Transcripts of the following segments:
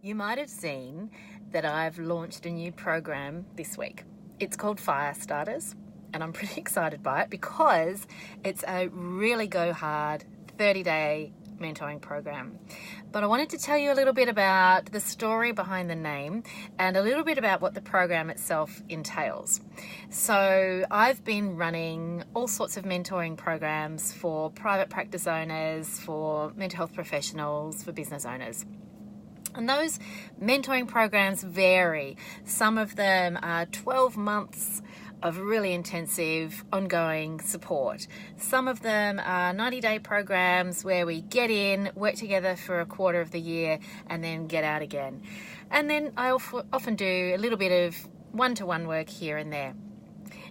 You might have seen that I've launched a new program this week. It's called Firestarters, and I'm pretty excited by it because it's a really go hard 30-day mentoring program. But I wanted to tell you a little bit about the story behind the name and a little bit about what the program itself entails. So I've been running all sorts of mentoring programs for private practice owners, for mental health professionals, for business owners. And those mentoring programs vary. Some of them are 12 months of really intensive, ongoing support. Some of them are 90-day programs where we get in, work together for a quarter of the year, and then get out again. And then I often do a little bit of one-to-one work here and there.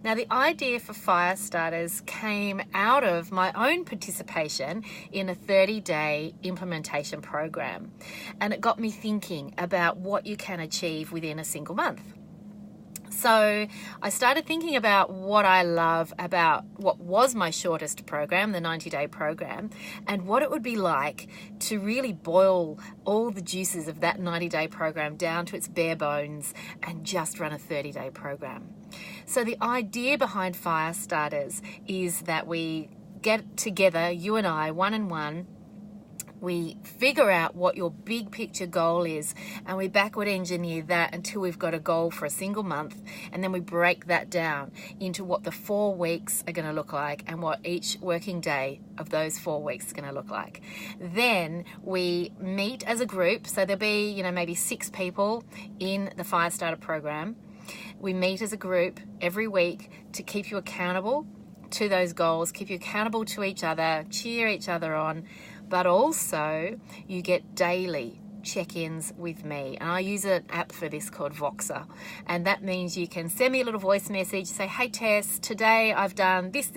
Now, the idea for Firestarters came out of my own participation in a 30-day implementation program. And it got me thinking about what you can achieve within a single month. So I started thinking about what I love about what was my shortest program, the 90-day program, and what it would be like to really boil all the juices of that 90-day program down to its bare bones and just run a 30-day program. So the idea behind Firestarters is that we get together, you and I, one-on-one. We figure out what your big picture goal is and we backward engineer that until we've got a goal for a single month, and then we break that down into what the 4 weeks are going to look like and what each working day of those 4 weeks is going to look like. Then we meet as a group, so there'll be maybe 6 people in the Firestarter program. We meet as a group every week to keep you accountable to those goals, keep you accountable to each other, cheer each other on, but also you get daily check-ins with me. And I use an app for this called Voxer. And that means you can send me a little voice message, say, hey Tess, today I've done this,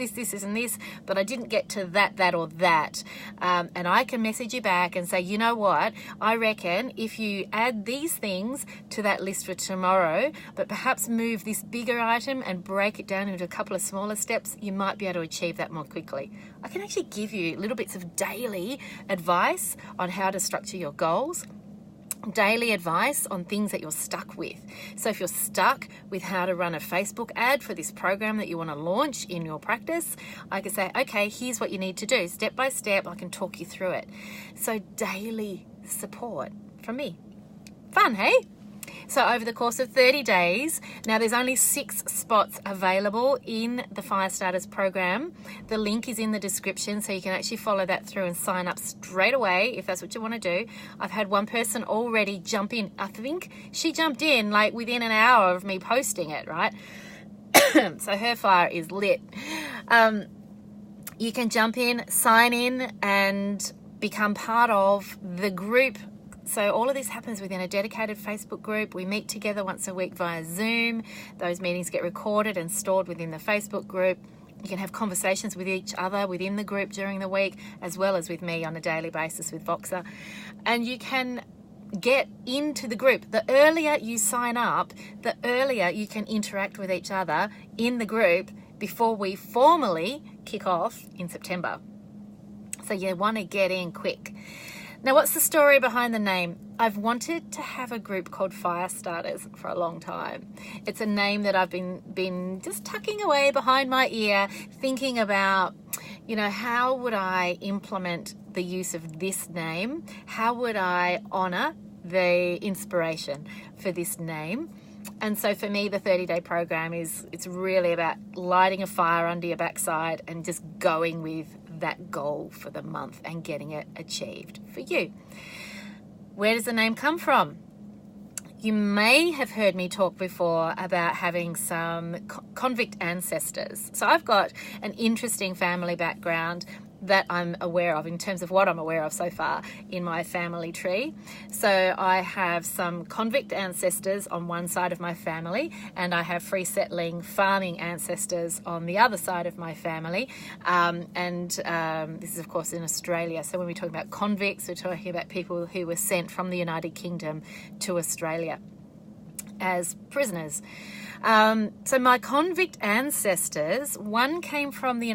and this, but I didn't get to that, or that. And I can message you back and say, you know what, I reckon if you add these things to that list for tomorrow, but perhaps move this bigger item and break it down into a couple of smaller steps, you might be able to achieve that more quickly. I can actually give you little bits of daily advice on how to structure your goals, daily advice on things that you're stuck with. So if you're stuck with how to run a Facebook ad for this program that you want to launch in your practice, I can say, okay, here's what you need to do. Step by step, I can talk you through it. So daily support from me. Fun, hey? So over the course of 30 days, now there's only 6 spots available in the Firestarters program. The link is in the description, so you can actually follow that through and sign up straight away if that's what you want to do. I've had one person already jump in. I think she jumped in like within an hour of me posting it, right? So her fire is lit. You can jump in, sign in, and become part of the group. So all of this happens within a dedicated Facebook group. We meet together once a week via Zoom. Those meetings get recorded and stored within the Facebook group. You can have conversations with each other within the group during the week, as well as with me on a daily basis with Voxer. And you can get into the group. The earlier you sign up, the earlier you can interact with each other in the group before we formally kick off in September. So you want to get in quick. Now, what's the story behind the name? I've wanted to have a group called Firestarters for a long time. It's a name that I've been just tucking away behind my ear, thinking about, how would I implement the use of this name? How would I honor the inspiration for this name? And so for me, the 30-day program it's really about lighting a fire under your backside and just going with that goal for the month and getting it achieved for you. Where does the name come from? You may have heard me talk before about having some convict ancestors. So I've got an interesting family background that I'm aware of in terms of what I'm aware of so far in my family tree. So I have some convict ancestors on one side of my family, and I have free settling farming ancestors on the other side of my family. This is of course in Australia. So when we talk about convicts, we're talking about people who were sent from the United Kingdom to Australia as prisoners. So my convict ancestors, one came from the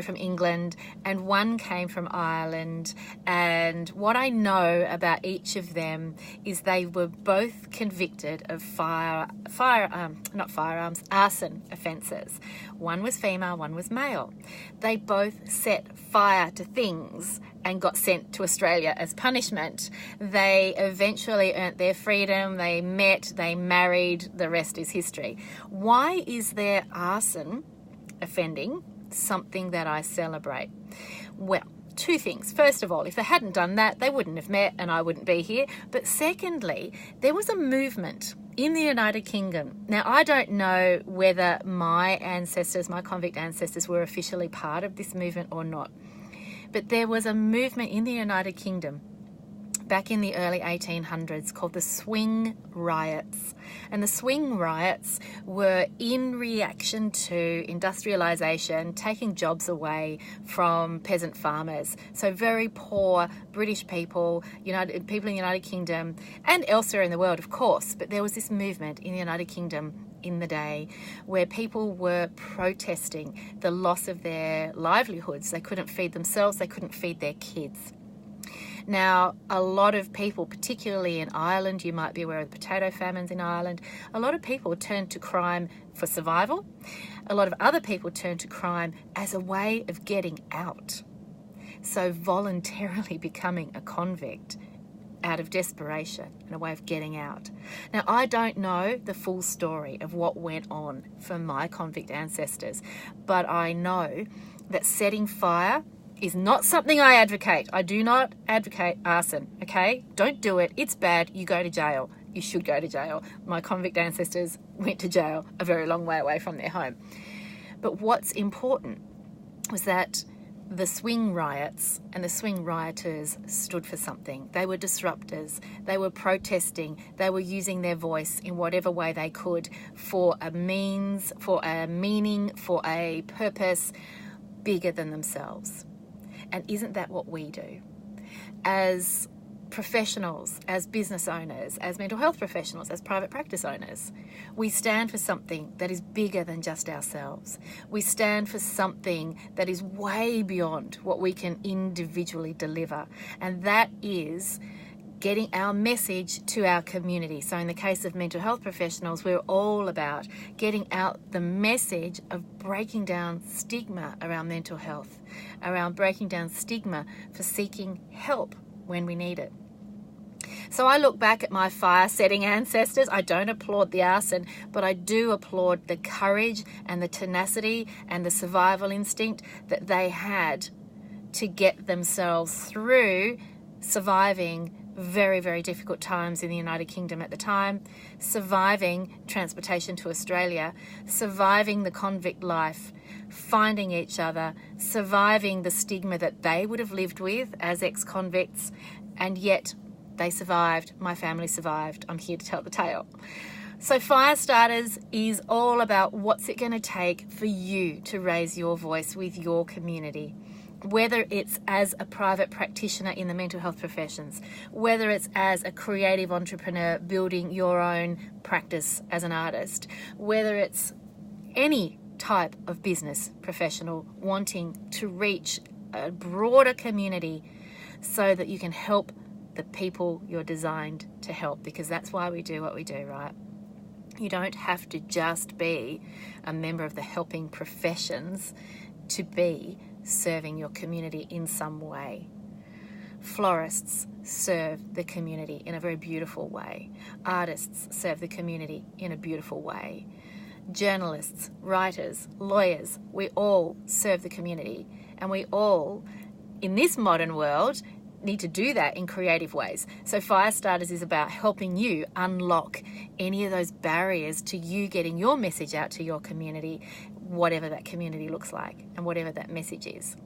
from England, and one came from Ireland. And what I know about each of them is they were both convicted of arson offences. One was female, one was male. They both set fire to things and got sent to Australia as punishment. They eventually earned their freedom, they met, they married, the rest is history. Why is their arson offending something that I celebrate? Well, two things. First of all, if they hadn't done that, they wouldn't have met and I wouldn't be here. But secondly, there was a movement in the United Kingdom. Now, I don't know whether my convict ancestors, were officially part of this movement or not. But there was a movement in the United Kingdom back in the early 1800s called the Swing Riots. And the Swing Riots were in reaction to industrialisation, taking jobs away from peasant farmers. So very poor British people in the United Kingdom and elsewhere in the world, of course. But there was this movement in the United Kingdom in the day where people were protesting the loss of their livelihoods. They couldn't feed themselves, they couldn't feed their kids. Now, a lot of people, particularly in Ireland, you might be aware of the potato famines in Ireland, a lot of people turned to crime for survival. A lot of other people turned to crime as a way of getting out. So voluntarily becoming a convict out of desperation and a way of getting out. Now, I don't know the full story of what went on for my convict ancestors, but I know that setting fire is not something I advocate. I do not advocate arson, okay? Don't do it. It's bad. You go to jail. You should go to jail. My convict ancestors went to jail a very long way away from their home. But what's important was that the Swing Riots and the Swing Rioters stood for something. They were disruptors. They were protesting. They were using their voice in whatever way they could for a means, for a meaning, for a purpose bigger than themselves. And isn't that what we do? As professionals, as business owners, as mental health professionals, as private practice owners, we stand for something that is bigger than just ourselves. We stand for something that is way beyond what we can individually deliver. And that is getting our message to our community. So in the case of mental health professionals, we're all about getting out the message of breaking down stigma around mental health, around breaking down stigma for seeking help when we need it. So I look back at my fire-setting ancestors. I don't applaud the arson, but I do applaud the courage and the tenacity and the survival instinct that they had to get themselves through surviving very, very difficult times in the United Kingdom at the time, surviving transportation to Australia, surviving the convict life, finding each other, surviving the stigma that they would have lived with as ex-convicts, and yet they survived. My family survived. I'm here to tell the tale. So Firestarters is all about what's it going to take for you to raise your voice with your community. Whether it's as a private practitioner in the mental health professions, whether it's as a creative entrepreneur building your own practice as an artist, whether it's any type of business professional wanting to reach a broader community so that you can help the people you're designed to help, because that's why we do what we do, right? You don't have to just be a member of the helping professions to be serving your community in some way. Florists serve the community in a very beautiful way. Artists serve the community in a beautiful way. Journalists, writers, lawyers, we all serve the community, and we all, in this modern world, need to do that in creative ways. So Firestarters is about helping you unlock any of those barriers to you getting your message out to your community, whatever that community looks like and whatever that message is.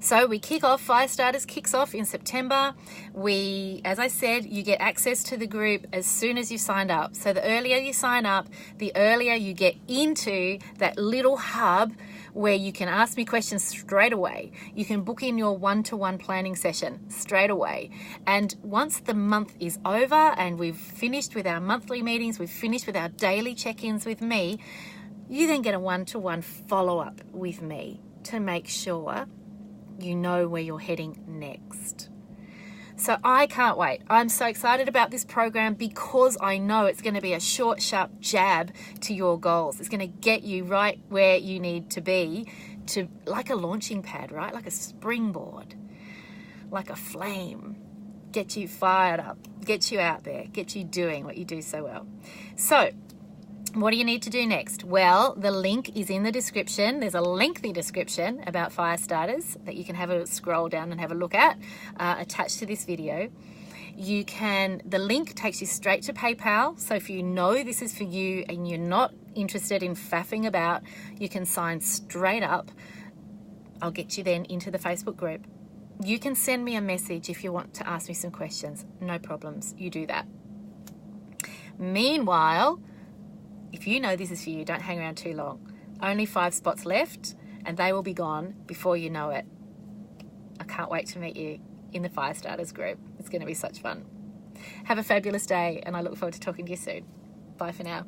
So we kick off, Firestarters kicks off in September. As I said, you get access to the group as soon as you sign up. So the earlier you sign up, the earlier you get into that little hub where you can ask me questions straight away. You can book in your one-to-one planning session straight away. And once the month is over and we've finished with our monthly meetings, we've finished with our daily check-ins with me, you then get a one-to-one follow-up with me to make sure you know where you're heading next. So I can't wait. I'm so excited about this program because I know it's going to be a short, sharp jab to your goals. It's going to get you right where you need to be, to like a launching pad, right? Like a springboard, like a flame. Get you fired up, get you out there, get you doing what you do so well. So what do you need to do next? Well, the link is in the description. There's a lengthy description about Firestarters that you can have a scroll down and have a look at, attached to this video. The link takes you straight to PayPal. So if you know this is for you and you're not interested in faffing about, you can sign straight up. I'll get you then into the Facebook group. You can send me a message if you want to ask me some questions. No problems. You do that. Meanwhile, if you know this is for you, don't hang around too long. Only 5 spots left and they will be gone before you know it. I can't wait to meet you in the Firestarters group. It's going to be such fun. Have a fabulous day and I look forward to talking to you soon. Bye for now.